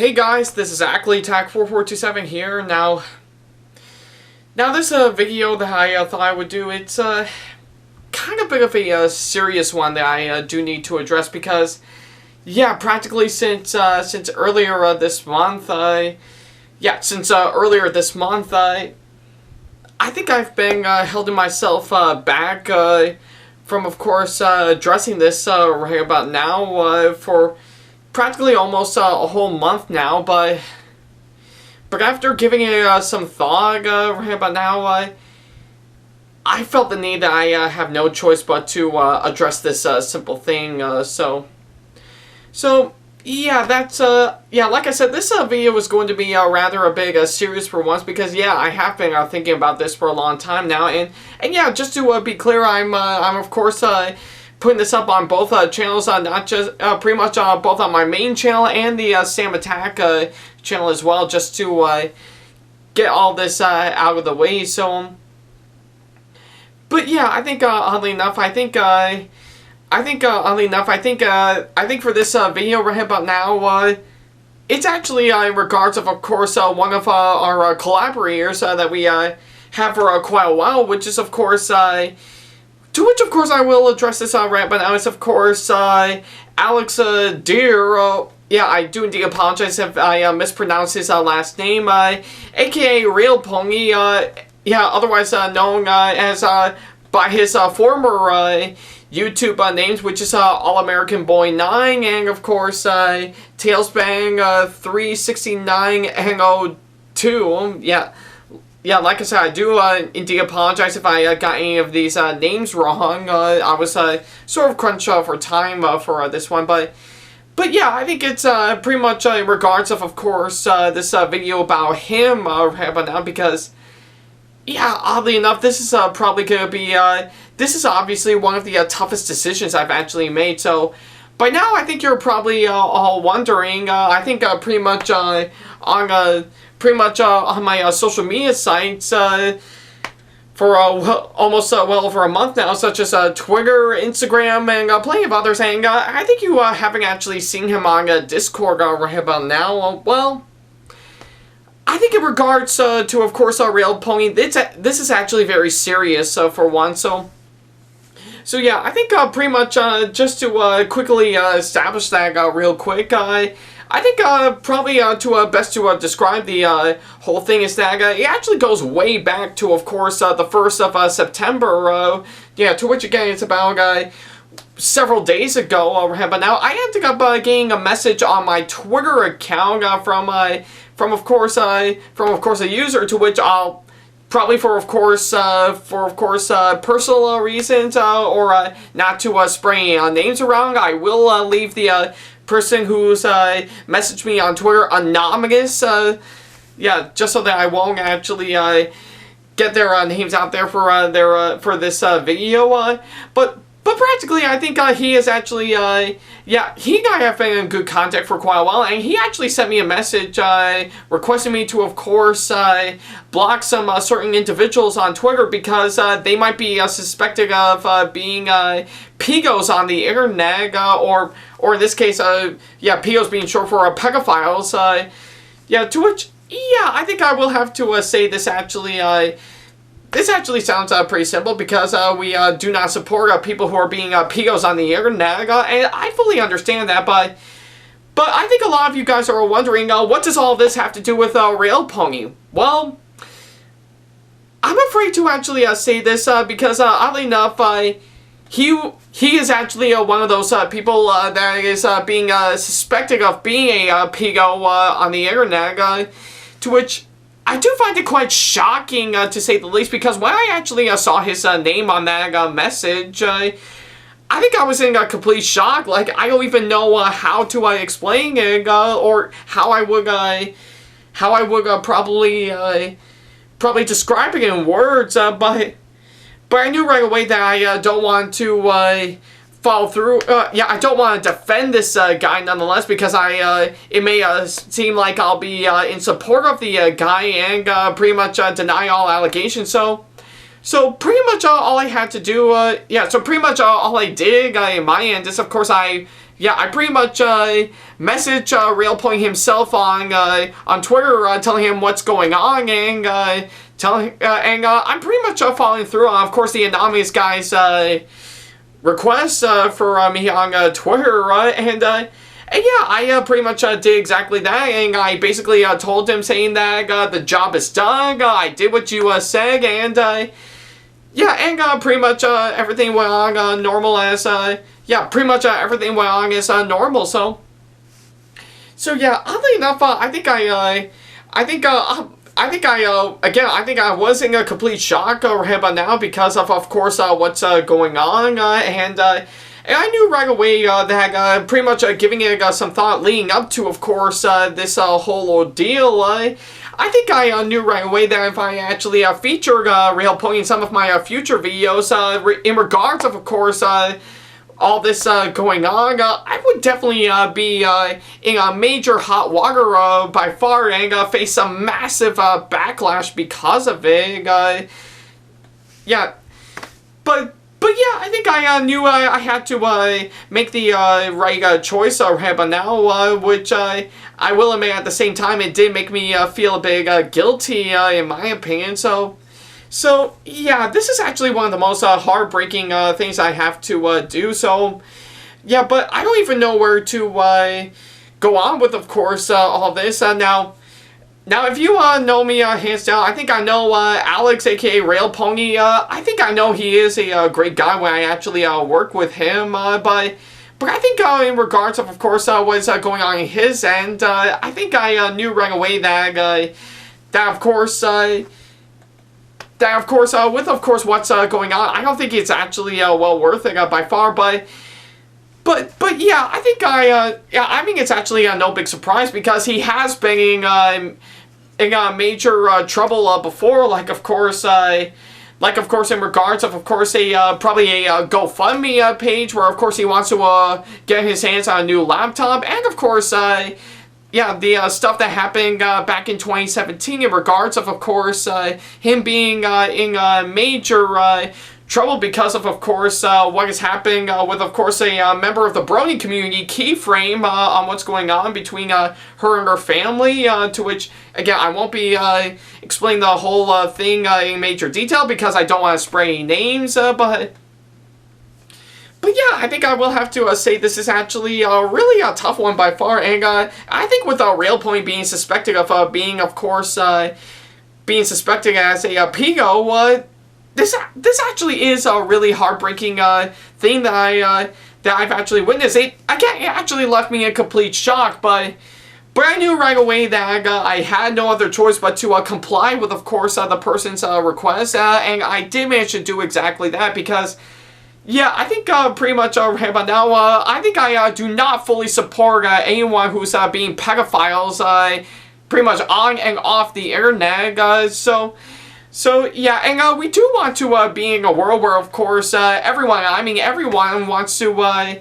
Hey guys, this is AckleyTac4427 here. Now this video that I thought I would do, it's kind of a bit of a serious one that I do need to address because, yeah, practically since earlier this month, I think I've been holding myself back from, of course, addressing this right about now for practically almost a whole month now, but after giving it some thought right about now, I felt the need that I have no choice but to address this simple thing. So yeah, that's like I said, this video is going to be rather a big series for once because yeah, I have been thinking about this for a long time now, and yeah, just to be clear, I'm of course putting this up on both channels, not just pretty much both on my main channel and the Sam Attack channel as well, just to get all this out of the way. So, but yeah, I think oddly enough, I think for this video right about now, it's actually in regards of course one of our collaborators that we have for quite a while, which is of course to which, of course, I will address this right, but now it's, of course, Alex Deer. Yeah, I do indeed apologize if I mispronounced his last name, aka RailPony, yeah, otherwise known as by his former YouTube names, which is All-American Boy 9, and, of course, Tailsbang 369 and 02, yeah. Yeah, like I said, I do indeed apologize if I got any of these names wrong. I was sort of crunched for time for this one, but yeah, I think it's pretty much in regards of course, this video about him right about now because, yeah, oddly enough, this is probably going to be, this is obviously one of the toughest decisions I've actually made, so by now I think you're probably all wondering, I think pretty much on my social media sites for almost well over a month now, such as Twitter, Instagram, and plenty of others. And I think you haven't actually seen him on Discord right about now. Well, I think in regards to, of course, RailPony, this is actually very serious for one. So yeah, I think pretty much just to quickly establish that real quick, I think probably to best to describe the whole thing is that it actually goes way back to, of course, the 1st of September. Yeah, to which again it's about several days ago. But now I ended up getting a message on my Twitter account from of course a user, to which I'll probably for of course personal reasons or not to spray names around, I will leave the person who's messaged me on Twitter anonymous, yeah, just so that I won't actually get their names out there for this video. But practically, I think he is actually, yeah, he and I have been in good contact for quite a while, and he actually sent me a message requesting me to, of course, block some certain individuals on Twitter because they might be suspected of being pigos on the internet, or in this case, yeah, pigos being short for pedophiles. Yeah, to which, yeah, I think I will have to say this actually. This actually sounds pretty simple because we do not support people who are being pigos on the internet, and I fully understand that, but I think a lot of you guys are wondering, what does all this have to do with RailPony? Well, I'm afraid to actually say this because, oddly enough, he is actually one of those people that is being suspected of being a pigo on the internet, to which I do find it quite shocking, to say the least, because when I actually saw his name on that message, I think I was in a complete shock. Like, I don't even know how to explain it, or how I would probably describe it in words, but I knew right away that I don't want to follow through. Yeah, I don't want to defend this guy nonetheless, because it may seem like I'll be in support of the guy and pretty much deny all allegations. So pretty much all I had to do, yeah, so pretty much all I did in my end is, of course, I yeah, I pretty much message RailPony himself on Twitter, telling him what's going on, and I'm pretty much following through on, of course, the anonymous guy's request for me on Twitter, and yeah, I pretty much did exactly that, and I basically told him saying that the job is done, I did what you said, and yeah, and pretty much everything went on normal as, yeah, pretty much everything went on as normal, so yeah, oddly enough, I think I was in a complete shock right about now because of course, what's going on, and I knew right away that pretty much giving it some thought leading up to, of course, this whole ordeal, I think I knew right away that if I actually featured RailPony in some of my future videos in regards of course, all this going on, I would definitely be in a major hot water by far and face some massive backlash because of it. Yeah, but yeah, I think I knew I had to make the right choice but now, which I will admit at the same time it did make me feel a bit guilty in my opinion. So yeah, this is actually one of the most heartbreaking things I have to do. So yeah, but I don't even know where to go on with, of course, all this. Now, if you know me hands down, I think I know Alex, aka RailPony. I think I know he is a great guy when I actually work with him. But I think in regards of course, what's going on in his end, I think I knew right away that of course, with of course what's going on, I don't think it's actually well worth it by far. But yeah, I think I mean it's actually no big surprise because he has been in major trouble before, like of course in regards of course probably a GoFundMe page where of course he wants to get his hands on a new laptop, and of course yeah, the stuff that happened back in 2017 in regards of course him being in major trouble because of course what is happening with of course a member of the Brony community, Keyframe, on what's going on between her and her family, to which again I won't be explaining the whole thing in major detail because I don't want to spray any names, but yeah, I think I will have to say this is actually really a tough one by far, and I think with RailPony being suspected of being of course being suspected as a pedo, this actually is a really heartbreaking thing that I've actually witnessed. It actually left me in complete shock, but I knew right away that I had no other choice but to comply with, of course, the person's request, and I did manage to do exactly that because, yeah, I think pretty much right about now, I think I do not fully support anyone who's being pedophiles pretty much on and off the internet, So yeah, and we do want to be in a world where, of course, everyone wants to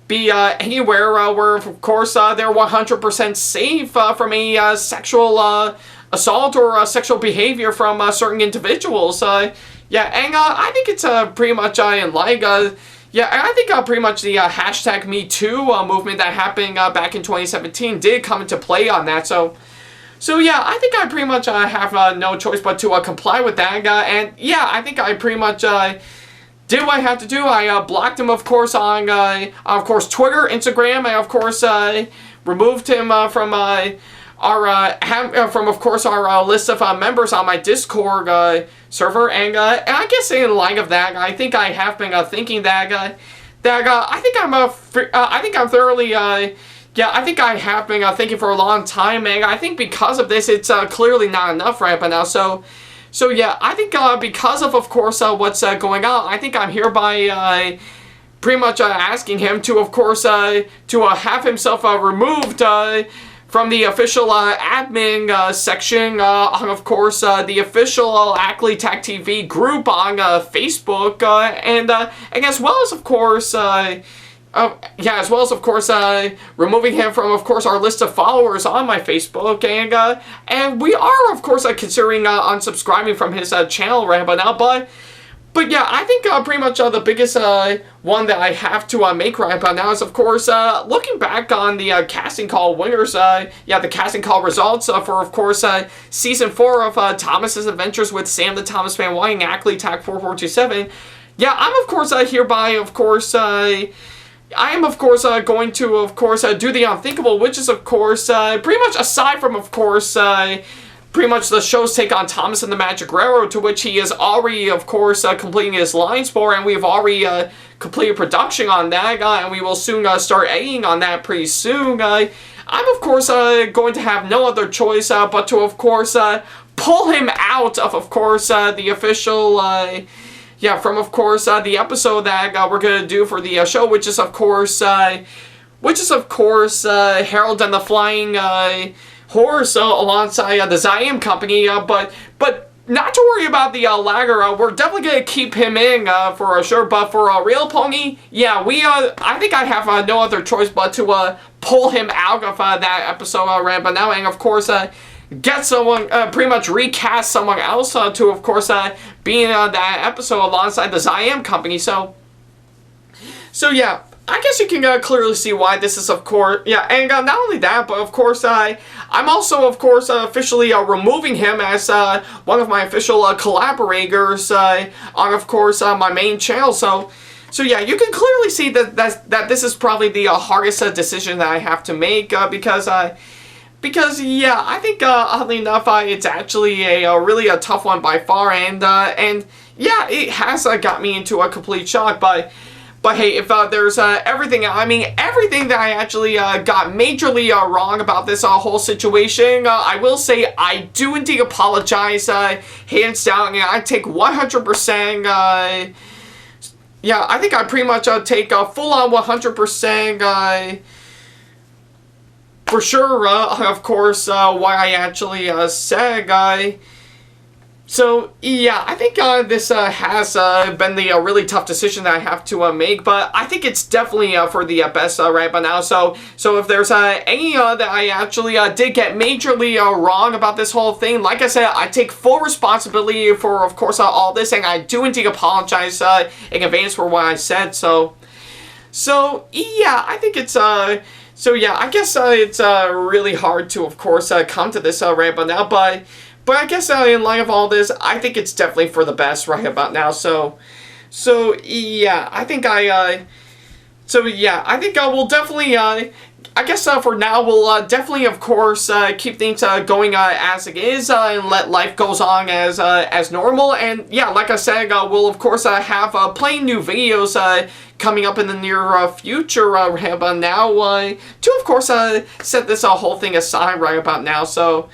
be anywhere where, of course, they're 100% safe from any sexual assault or sexual behavior from certain individuals. Yeah, and I think it's pretty much in like, yeah, I think pretty much the hashtag #MeToo movement that happened back in 2017 did come into play on that. So yeah, I think I pretty much have no choice but to comply with that, and yeah, I think I pretty much did what I had to do. I blocked him, of course, on of course Twitter, Instagram, and of course removed him from of course our list of members on my Discord server, and I guess in light of that, I think I have been thinking that I think I'm thoroughly. Yeah, I think I have been thinking for a long time, and I think because of this, it's clearly not enough right now. So yeah, I think because of course, what's going on, I think I'm hereby pretty much asking him to, of course, to have himself removed from the official admin section on, of course, the official Ackley Tech TV group on Facebook, and as well as, of course, yeah, as well as, of course, removing him from, of course, our list of followers on my Facebook, and we are, of course, considering unsubscribing from his channel right about now, but But yeah, I think pretty much the biggest one that I have to make right about now is, of course, looking back on the casting call winners, yeah, the casting call results for, of course, Season 4 of Thomas's Adventures with Sam the Thomas Man Whiting, Ackley Tag 4427. Yeah, I'm, of course, hereby, of course, I am, of course, going to, of course, do the unthinkable, which is, of course, pretty much aside from, of course, pretty much the show's take on Thomas and the Magic Railroad, to which he is already, of course, completing his lines for, and we've already completed production on that, and we will soon start editing on that pretty soon. I'm, of course, going to have no other choice but to, of course, pull him out of course, the official, yeah, from, of course, the episode that we're going to do for the show, which is, of course, Harold and the Flying Horse alongside the Ziam Company, but not to worry about the lagger. We're definitely gonna keep him in for sure. But for RailPony, yeah, I think I have no other choice but to pull him out of that episode right about now, and of course get someone, pretty much recast someone else to, of course, be in that episode alongside the Ziam Company. So yeah. I guess you can clearly see why this is, of course, yeah, and not only that, but of course, I'm also, of course, officially removing him as one of my official collaborators on, of course, my main channel. So yeah, you can clearly see that this is probably the hardest decision that I have to make because yeah, I think oddly enough, it's actually a really tough one by far, and yeah, it has got me into a complete shock, But hey, if there's everything that I actually got majorly wrong about this whole situation, I will say I do indeed apologize, hands down, and I take 100%, yeah, I think I pretty much take full-on 100%, for sure, of course, what I actually said, so, yeah, I think this has been the really tough decision that I have to make, but I think it's definitely for the best right by now. So if there's any that I actually did get majorly wrong about this whole thing, like I said, I take full responsibility for, of course, all this, and I do indeed apologize in advance for what I said. So yeah, I think it's so yeah, I guess it's really hard to, of course, come to this right by now, but I guess in light of all this, I think it's definitely for the best right about now. So yeah, I think we'll definitely, I guess for now, we'll definitely, of course, keep things going as it is, and let life goes on as normal. And yeah, like I said, we'll, of course, have plenty new videos coming up in the near future right about now, to, of course, set this whole thing aside right about now. So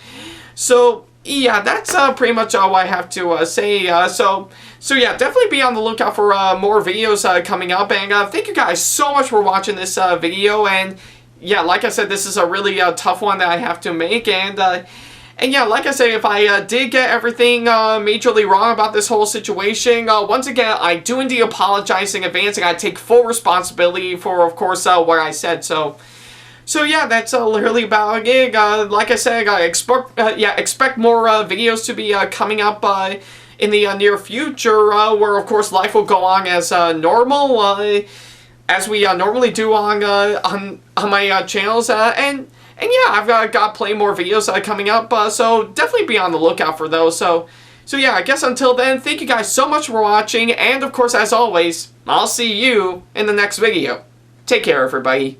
yeah, that's pretty much all I have to say. So yeah, definitely be on the lookout for more videos coming up. And thank you guys so much for watching this video. And yeah, like I said, this is a really tough one that I have to make. And yeah, like I said, if I did get everything majorly wrong about this whole situation, once again, I do indeed apologize in advance, and I take full responsibility for, of course, what I said. So yeah, that's literally about it. Like I said, expect more videos to be coming up in the near future, where of course life will go on as normal, as we normally do on my channels. And yeah, I've got plenty more videos coming up, so definitely be on the lookout for those. So yeah, I guess until then, thank you guys so much for watching, and of course, as always, I'll see you in the next video. Take care, everybody.